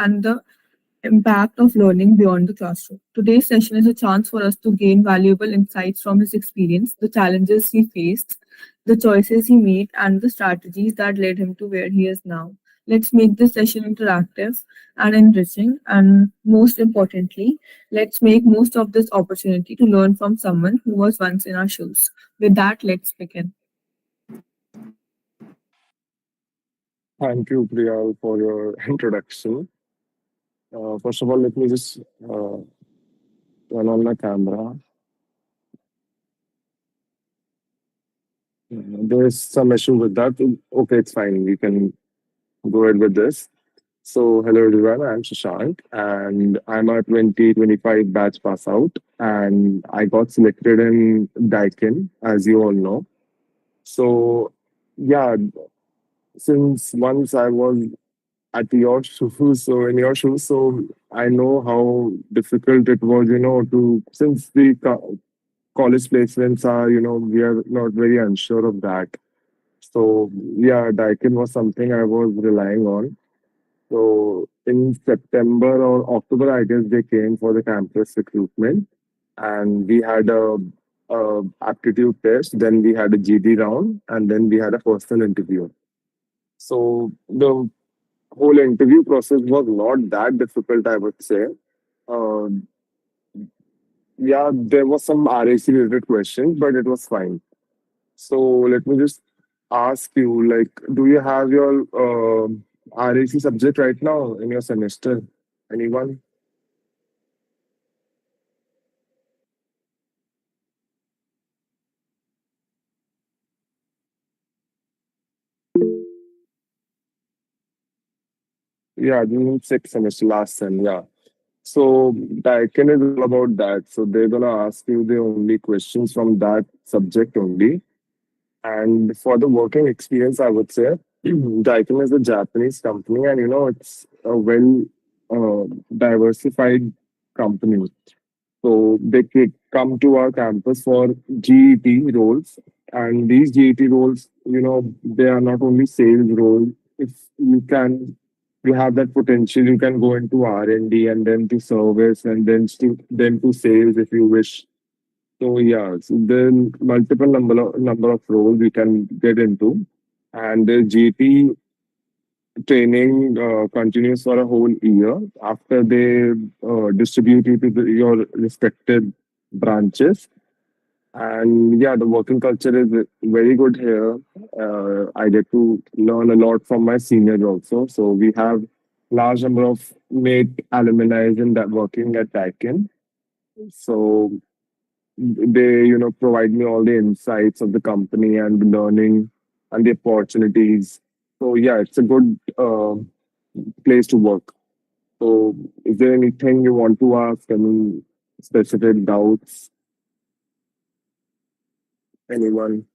and the impact of learning beyond the classroom. Today's session is a chance for us to gain valuable insights from his experience, the challenges he faced, the choices he made, and the strategies that led him to where he is now. Let's make this session interactive and enriching, and most importantly, let's make most of this opportunity to learn from someone who was once in our shoes. With that, let's begin. Thank you, Priyal, for your introduction. First of all, let me just turn on my camera. There's some issue with that. Okay, it's fine. We can go ahead with this. So, hello everyone. I'm Shashank, and I'm a 2025 batch pass out, and I got selected in Daiken, as you all know. So, yeah, since once I was at your shoes, so in your shoes, so I know how difficult it was, to since the college placements are, we are not very unsure of that. So yeah, Daikin was something I was relying on. So in September or October, I guess they came for the campus recruitment, and we had a aptitude test. Then we had a GD round, and then we had a personal interview. So the whole interview process was not that difficult, I would say. Uh, yeah, there was some RAC related questions, but it was fine. So let me just ask you, like, do you have your RAC subject right now in your semester? Anyone? Yeah, this is sixth semester, last sem. Yeah. So Daiken is all about that. So they're gonna ask you the only questions from that subject only. And for the working experience, I would say Daikin is a Japanese company, and it's a well diversified company. So they come to our campus for GET roles, and these GET roles, they are not only sales roles. If you have that potential, you can go into R&D and then to service and then to sales if you wish. So yeah, so then multiple number of roles we can get into, and the GT training continues for a whole year after they distribute you to your respective branches. And yeah, the working culture is very good here. I get to learn a lot from my seniors also. So we have large number of mate alumni in that working at Daikin. So they provide me all the insights of the company and the learning and the opportunities. So yeah, it's a good place to work. So is there anything you want to ask? Any specific doubts? Anyone?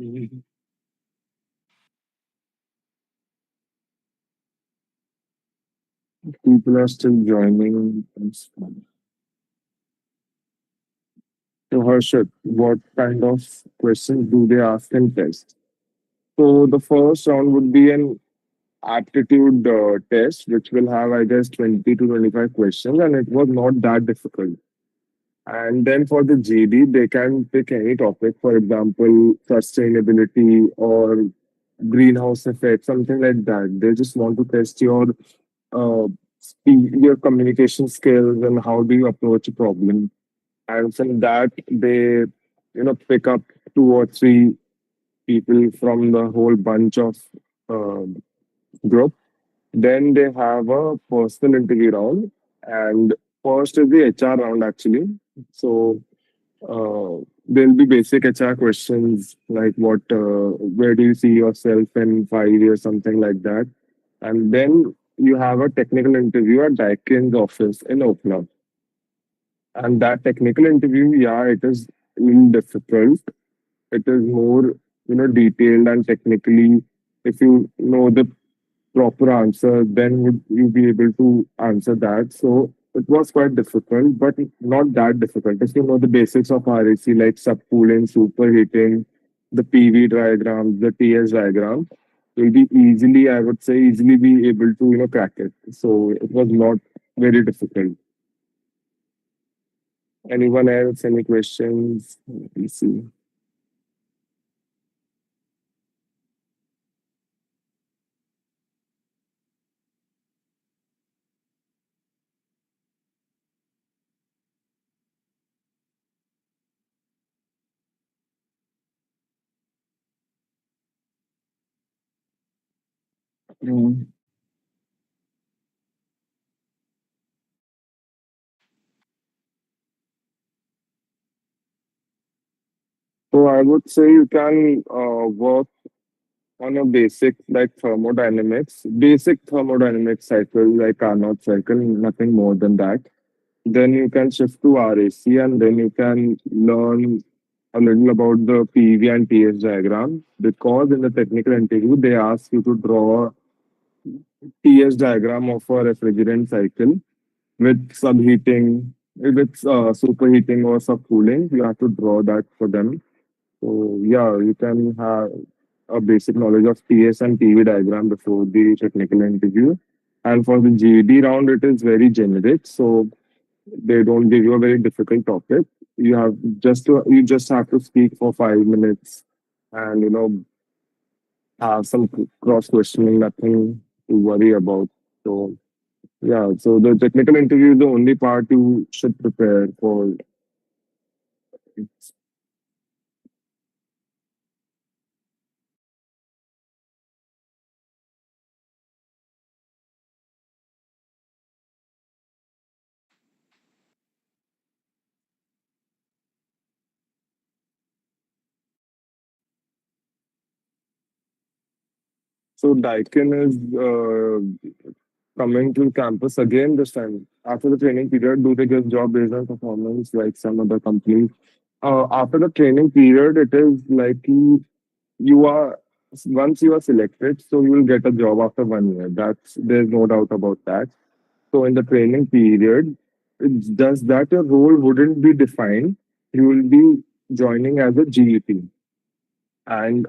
Mhm. People are still joining. So Harshit, what kind of questions do they ask in test? So the first round would be an aptitude test, which will have, I guess, 20 to 25 questions, and it was not that difficult. And then for the GD, they can pick any topic, for example, sustainability or greenhouse effect, something like that. They just want to test your communication skills and how do you approach a problem. And from that, they pick up two or three people from the whole bunch of uh, group. Then they have a personal interview round, and first is the HR round actually. So there'll be basic HR questions like where do you see yourself in 5 years, something like that. And then you have a technical interview at Daikin's office in Oakland. And that technical interview, yeah, it is difficult. It is more, detailed and technically, if you know the proper answer, then would you be able to answer that. So it was quite difficult, but not that difficult. If you know the basics of RAC, like subcooling, superheating, the PV diagram, the TS diagram, you'll be easily, I would say, easily be able to, crack it. So it was not very difficult. Anyone else, any questions? Let me see. Mm. So I would say you can work on a basic like basic thermodynamics cycle like Carnot cycle, nothing more than that. Then you can shift to RAC and then you can learn a little about the PV and TS diagram because in the technical interview they ask you to draw TS diagram of a refrigerant cycle with subheating, with superheating or subcooling. You have to draw that for them. So yeah, you can have a basic knowledge of TS and PV diagram before the technical interview. And for the GED round, it is very generic. So they don't give you a very difficult topic. You just have to speak for 5 minutes and have some cross questioning, nothing to worry about. So yeah, so the technical interview is the only part you should prepare for. So Daiken is coming to campus again this time after the training period. Do they give job based on performance like some other companies? After the training period, it is like you are once you are selected, so you will get a job after 1 year. That's there's no doubt about that. So in the training period, it's just that your role wouldn't be defined. You will be joining as a GEP, and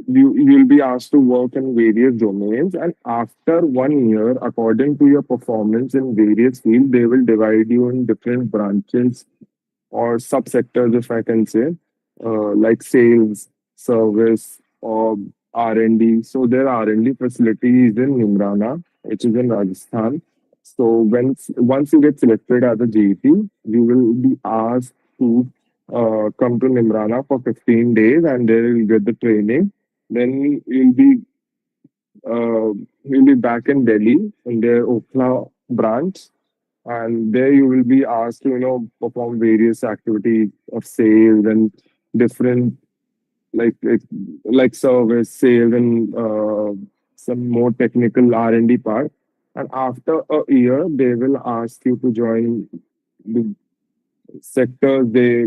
you'll be asked to work in various domains. And after 1 year, according to your performance in various fields, they will divide you in different branches or subsectors, if I can say, like sales, service, or R&D. So their R&D facility is in Nimrana, which is in Rajasthan. So once you get selected as a GET, you will be asked to come to Nimrana for 15 days, and there you'll get the training. Then you'll be back in Delhi in their Okhla branch, and there you will be asked to perform various activities of sales and different like service sales and some more technical R&D part. And after a year they will ask you to join the sectors they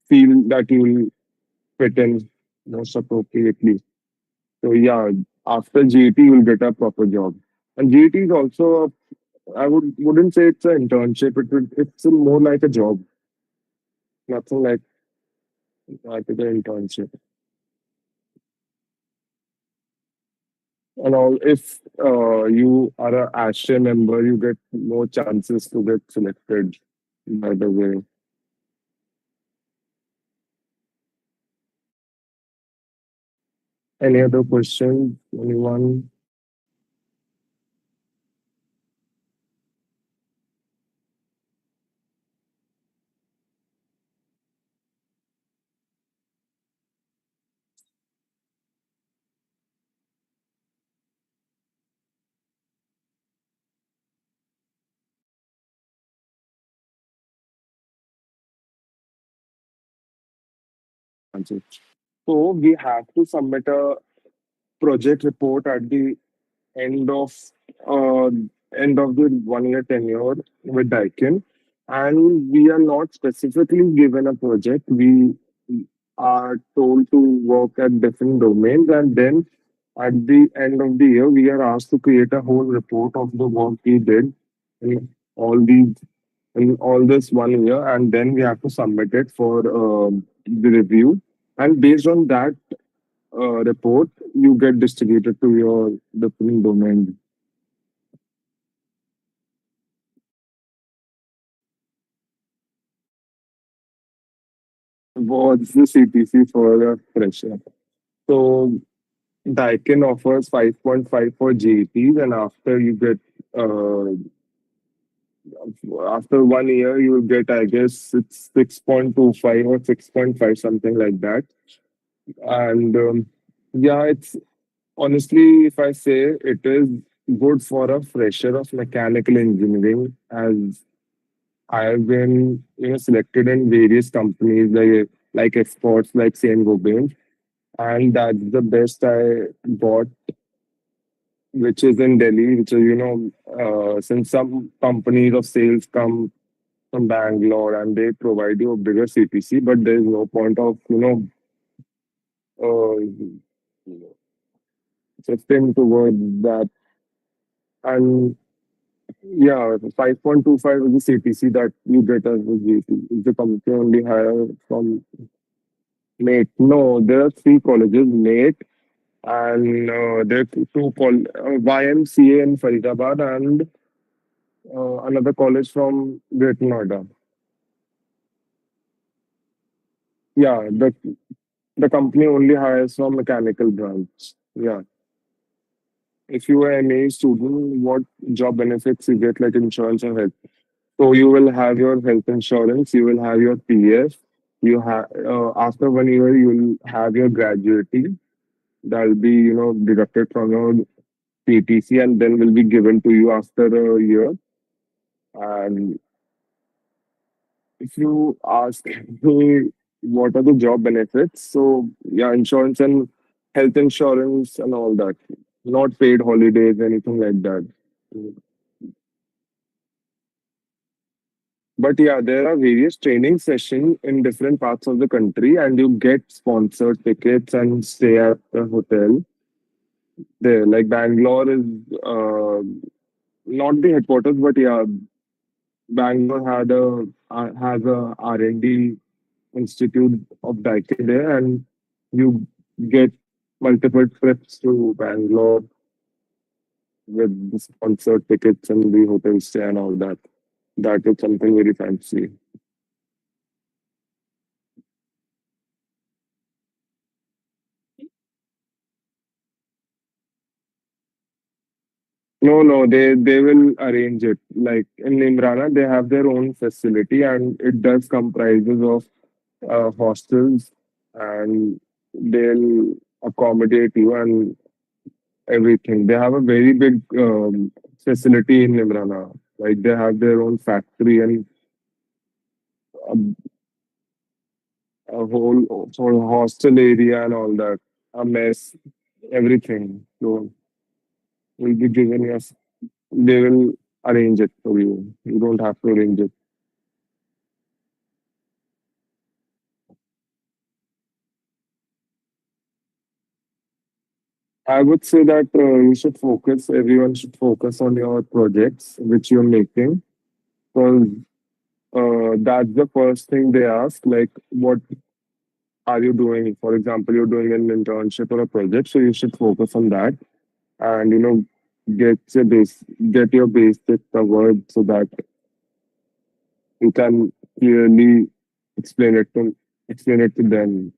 feel that you will fit in most appropriately. So yeah, after GT you'll get a proper job. And GT is also, I wouldn't say it's an internship. It's more like a job, nothing like an internship. And all, if you are a Asher member, you get more chances to get selected. By the way, any other question? Anyone? Answer. So we have to submit a project report at the end of uh, end of the 1 year tenure with Daiken, and we are not specifically given a project. We are told to work at different domains, and then at the end of the year, we are asked to create a whole report of the work we did in all these in all this 1 year, and then we have to submit it for the review. And based on that report, you get distributed to your different domains. What's the CTC for a fresher? So Daiken offers 5.5 for GETs, and after you get uh, after 1 year, you will get, I guess, it's 6.25 or 6.5, something like that. And yeah, it's honestly, if I say, it is good for a fresher of mechanical engineering, as I have been, selected in various companies like exports, like Saint Gobain, and that's the best I got, which is in Delhi. Which is, since some companies of sales come from Bangalore and they provide you a bigger CTC, but there is no point of uh, shifting towards that. And yeah, 5.25 is the CTC that you get as a GT. If the company only hire from NATE. No, there are three colleges, NATE, and there are two YMCA in Faridabad, and another college from Greater Noida. Yeah, the company only hires from mechanical branch. Yeah. If you are an MA student, what job benefits you get, like insurance and health? So you will have your health insurance, you will have your PF, you have after 1 year you will have your gratuity that will be deducted from your PTC and then will be given to you after a year. And if you ask me what are the job benefits, so yeah, insurance and health insurance and all that, not paid holidays, anything like that. But yeah, there are various training sessions in different parts of the country, and you get sponsored tickets and stay at the hotel there. Like Bangalore is not the headquarters, but yeah, Bangalore has a R&D institute of Daiken there, and you get multiple trips to Bangalore with the sponsored tickets and the hotel stay and all that. That is something very fancy. No, no, they will arrange it. Like in Imrana, they have their own facility, and it does comprises of hostels, and they'll accommodate you and everything. They have a very big facility in Imrana. Like they have their own factory and a, a whole hostel area and all that. A mess, everything. So will be given us. They will arrange it for you. You don't have to arrange it. I would say that everyone should focus on your projects which you're making, because that's the first thing they ask. Like, what are you doing? For example, you're doing an internship or a project, so you should focus on that and, get your get your basics covered so that you can clearly explain it to explain it to them.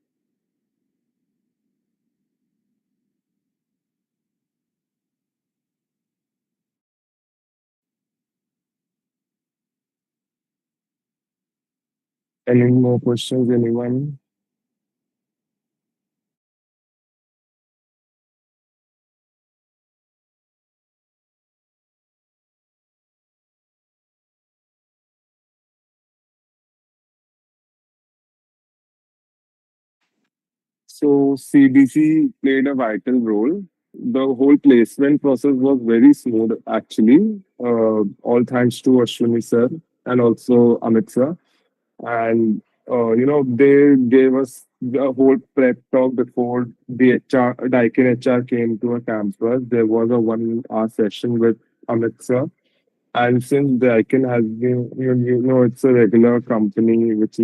Any more questions, anyone? So CDC played a vital role. The whole placement process was very smooth, actually. All thanks to Ashwini sir and also Amit sir. And they gave us the whole prep talk before the Daikin HR came to a campus. There was a 1 hour session with Amit sir, And since Daiken has been, it's a regular company which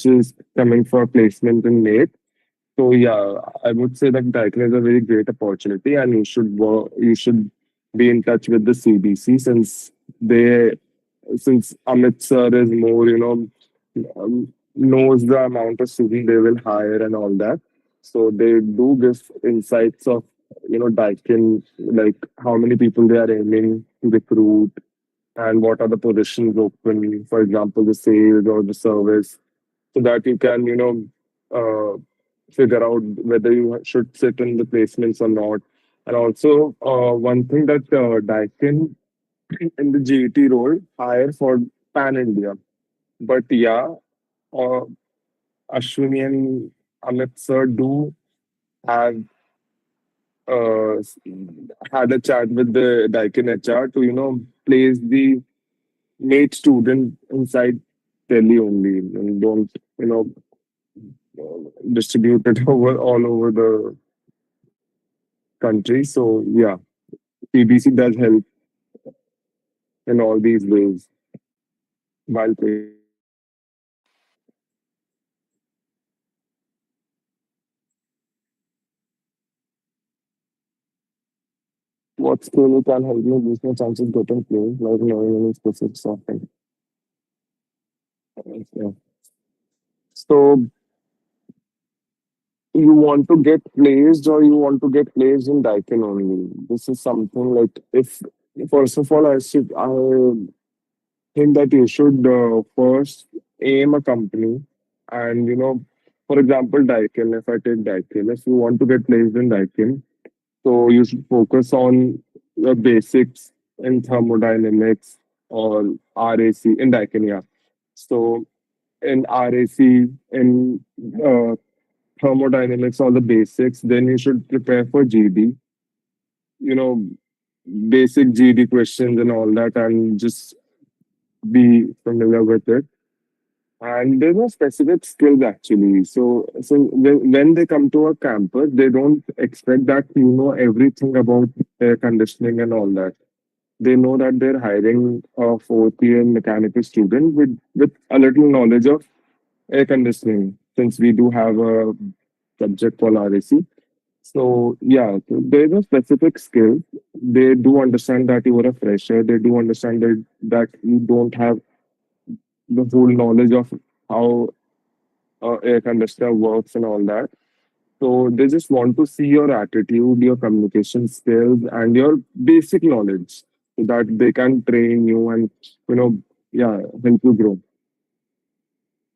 is coming for placement in late. So yeah, I would say that Daiken is a very great opportunity, and you should be in touch with the CBC they since Amit sir is more, knows the amount of student they will hire and all that. So they do give insights of, Daikin, like how many people they are aiming to recruit and what are the positions open, for example, the sales or the service, so that you can, figure out whether you should sit in the placements or not. And also, one thing that Daikin in the GET role hire for Pan India. But yeah, uh, Ashwini and Amit sir do have had a chat with the Daikin HR to, place the mate student inside Delhi only and don't, distribute it over all over the country. So yeah, PBC does help in all these ways while placing students. What skill can help me boost my chances getting placed, like knowing any specific something? Yeah. So you want to get placed or you want to get placed in Daikin only? This is something like if first of all I think that you should first aim a company and for example Daikin, if I take Daikin, if you want to get placed in Daikin, so you should focus on the basics in thermodynamics or RAC in Daikin, yeah. So in RAC, in uh, thermodynamics, all the basics, then you should prepare for GD, you know, basic GD questions and all that, and just be familiar with it. And there's no specific skills actually. So when they come to a campus, they don't expect that you know everything about air conditioning and all that. They know that they're hiring a fourth year mechanical student with a little knowledge of air conditioning, since we do have a subject called RAC. So yeah, so there's a specific skill. They do understand that you are a fresher. They do understand that you don't have the whole knowledge of how air conditioner works and all that. So they just want to see your attitude, your communication skills, and your basic knowledge, so that they can train you and yeah, help you grow.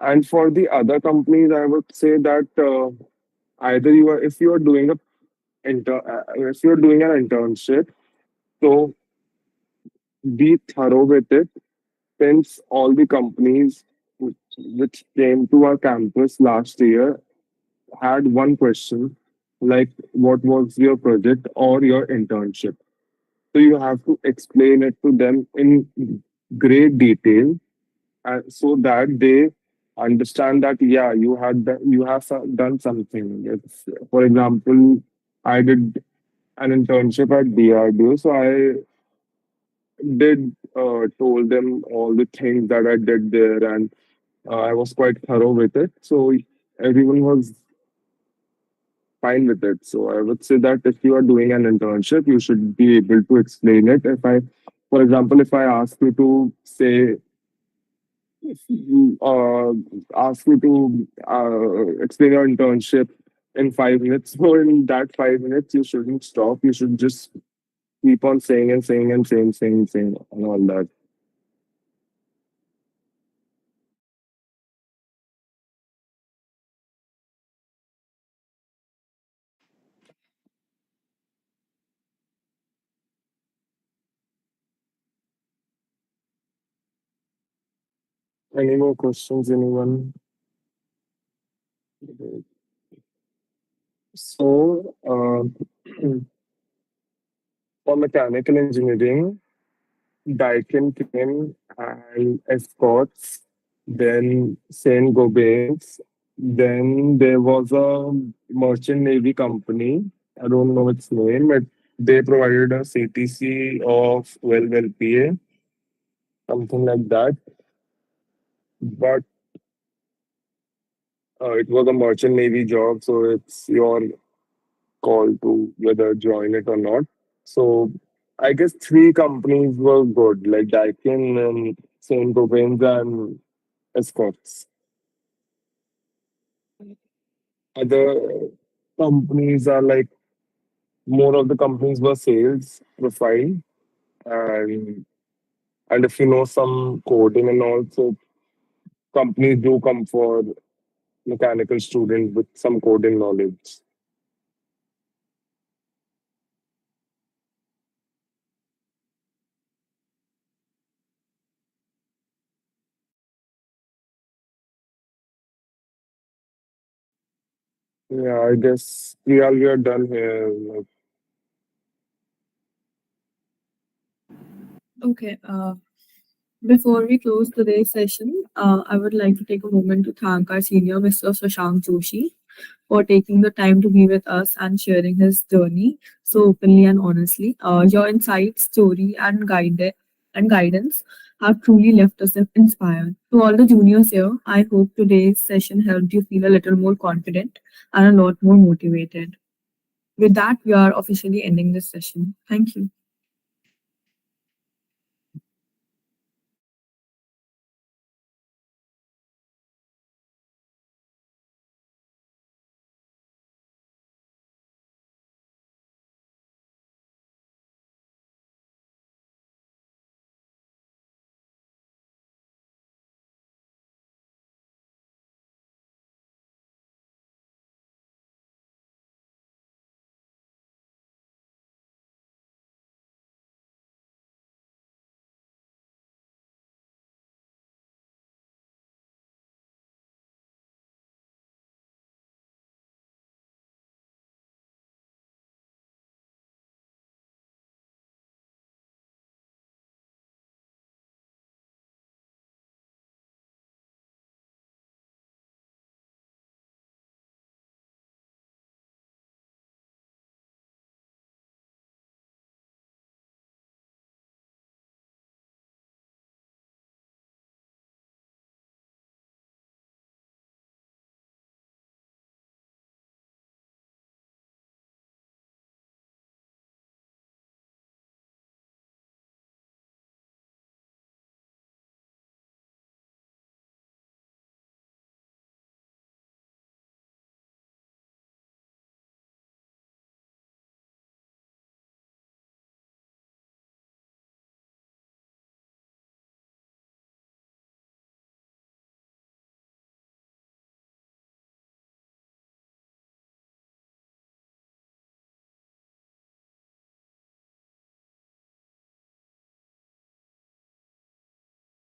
And for the other companies, I would say that either you are if you are doing if you're doing an internship, so be thorough with it. Since all the companies which came to our campus last year had one question, like what was your project or your internship. So you have to explain it to them in great detail, so that they understand that yeah, you have done something. It's, for example, I did an internship at DRDO, so I did told them all the things that I did there, and I was quite thorough with it. So everyone was fine with it. So I would say that if you are doing an internship, you should be able to explain it. For example, if I ask you to say, uh, ask you to explain your internship in 5 minutes, so in that 5 minutes, you shouldn't stop. You should just keep on saying and saying and saying and all that. Any more questions, anyone? So, for mechanical engineering, Daikin came and escorts, then Saint Gobain's, then there was a merchant navy company. I don't know its name. They provided a CTC of 12 LPA, something like that. But it was a merchant navy job, so it's your call to whether join it or not. So I guess three companies were good, like Daiken and Saint Gobain's and Escorts. Other companies are like more of the companies were sales profile, and if you know some coding and also companies do come for mechanical students with some coding knowledge. Yeah, I guess we are done here. Like, Okay. Before we close today's session, I would like to take a moment to thank our senior Mr. Shashank Joshi for taking the time to be with us and sharing his journey so openly and honestly. Your insights, story, and guidance have truly left us inspired. To all the juniors here, I hope today's session helped you feel a little more confident and a lot more motivated. With that, we are officially ending this session. Thank you.